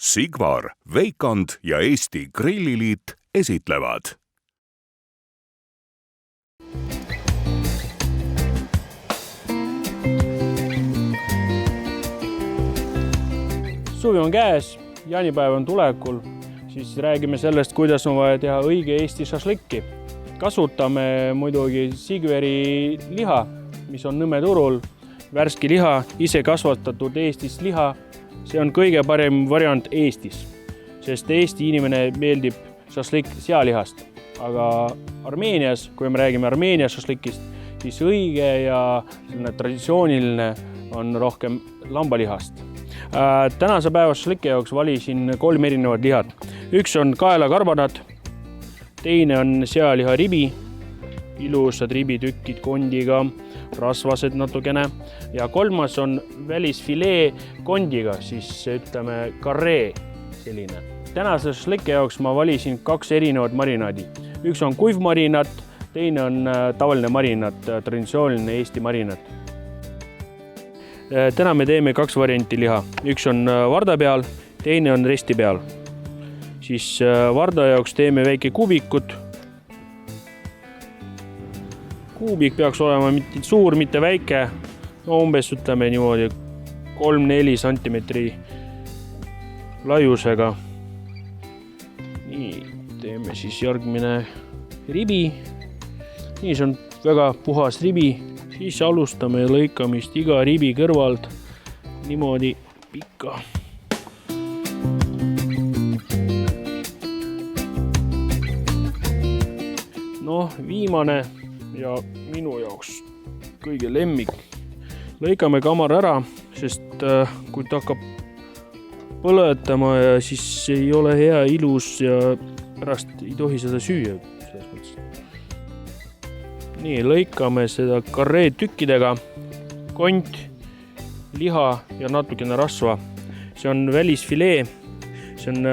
Sigvar, Veikand ja Eesti Grilliliit esitlevad. Suvi on käes, jaanipäev on tulekul, siis räägime sellest, kuidas on vaja teha õige Eesti šašlikki. Kasutame muidugi Sigveri liha, mis on Nõmme turul. Värski liha, ise kasvatatud Eestis liha. See on kõige parem variant Eestis, sest Eesti inimene meeldib šašlik sealihast. Aga Armeenias, kui me räägime Armeenia šašlikist, siis õige ja traditsiooniline on rohkem lambalihast. Tänase päeva šašliki jaoks valisin 3 erinevat lihat. Üks on kaelakarbonat, teine on sealiha ribi, ilusad ribitükid kondiga, rasvased natukene ja kolmas on välisfilee kondiga, siis ütleme karree selline. Tänase šašliki jaoks ma valisin 2 erinevat marinaadi. Üks on kuiv marinaat, teine on tavaline marinaat, traditsiooniline Eesti marinaat. Täna me teeme 2 varianti liha. Üks on varda peal, teine on resti peal. Siis varda jaoks teeme väike kuubikud. Kuubik peaks olema mitte suur, mitte väike. Umbes ütleme niimoodi 3-4 cm laiusega. Nii, teeme siis järgmine ribi. Nii, see on väga puhas ribi. Siis alustame lõikamist iga ribi kõrvalt niimoodi pikka. Viimane ja minu jaoks kõige lemmik. Lõikame kamar ära, sest kui ta hakkab põletama ja siis ei ole hea, ilus ja pärast ei tohi seda süüa. Nii, lõikame seda karree tükkidega, kont, liha ja natukene rasva. See on välisfilee, see on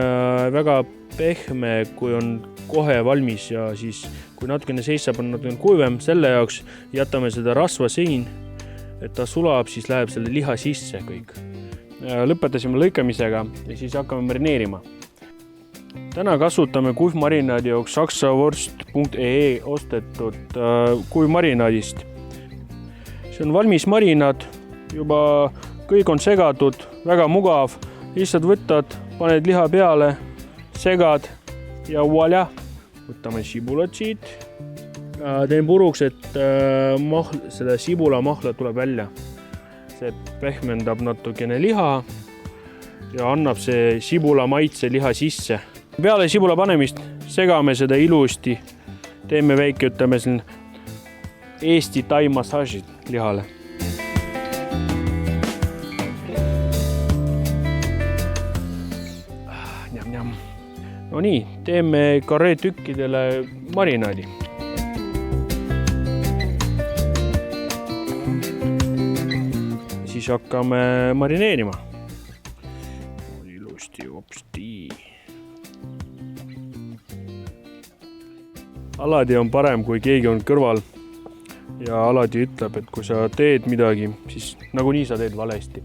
väga pehme, kui on kohe valmis ja siis kui natukene seisab, on natukene kuivem, selle jaoks jätame seda rasva siin, et ta sulab, siis läheb selle liha sisse kõik. Lõpetasime lõikamisega ja siis hakkame marineerima. Täna kasutame kuivmarinaadi jaoks saksavorst.ee ostetud kuivmarinaadist. See on valmis marinaad, juba kõik on segatud, väga mugav. Lihtsalt võtad, paned liha peale, segad ja voilà. Võtame sibulat siit. Teen puruks, et selle sibula mahla tuleb välja. See pehmendab natukene liha ja annab see sibula maitse liha sisse. Peale sibula panemist segame seda ilusti. Teeme väike, ütleme siin Eesti tai massaažid lihale. No nii, teeme karree tükkidele marinaadi. Siis hakkame marineerima. Ilusti, hopsti. Alati on parem, kui keegi on kõrval ja alati ütleb, et kui sa teed midagi, siis nagunii sa teed valesti.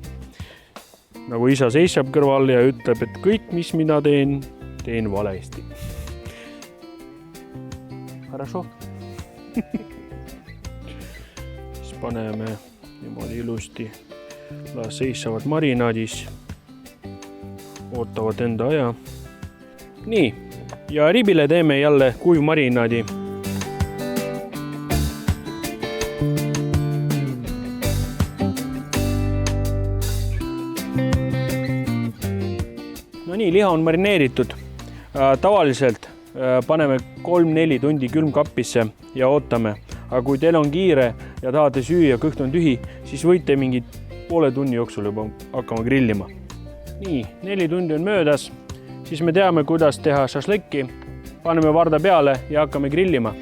Nagu isa seisab kõrval ja ütleb, et kõik, mis mina teen valesti. Хорошо. Siis paneme niimoodi ilusti. Las seisavad marinaadis. Ootavad enda aja. Nii. Ja ribile teeme jälle kuiv marinaadi. No nii, liha on marineeritud. Tavaliselt paneme 3-4 tundi külmkappisse ja ootame. Aga kui teil on kiire ja tahate süüa, kõht on tühi, siis võite mingi poole tunni jooksul juba hakkama grillima. Nii, 4 tundi on möödas. Siis me teame, kuidas teha šašlikki. Paneme varda peale ja hakkame grillima.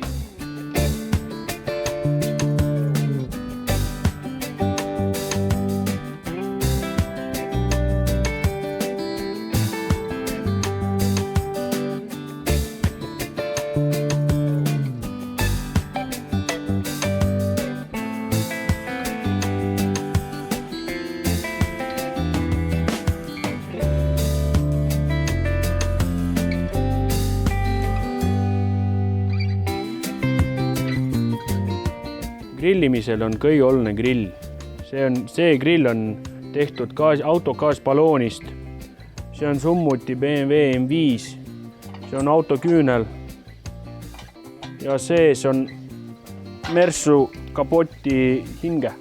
grillimisel on kõigeoluline grill. See grill on tehtud auto gaasballoonist. See on summuti BMW M5. See on autoküünel. Ja sees on Mersu kapoti hinge.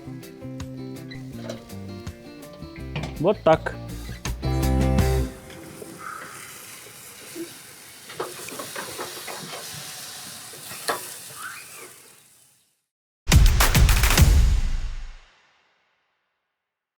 Vot tak.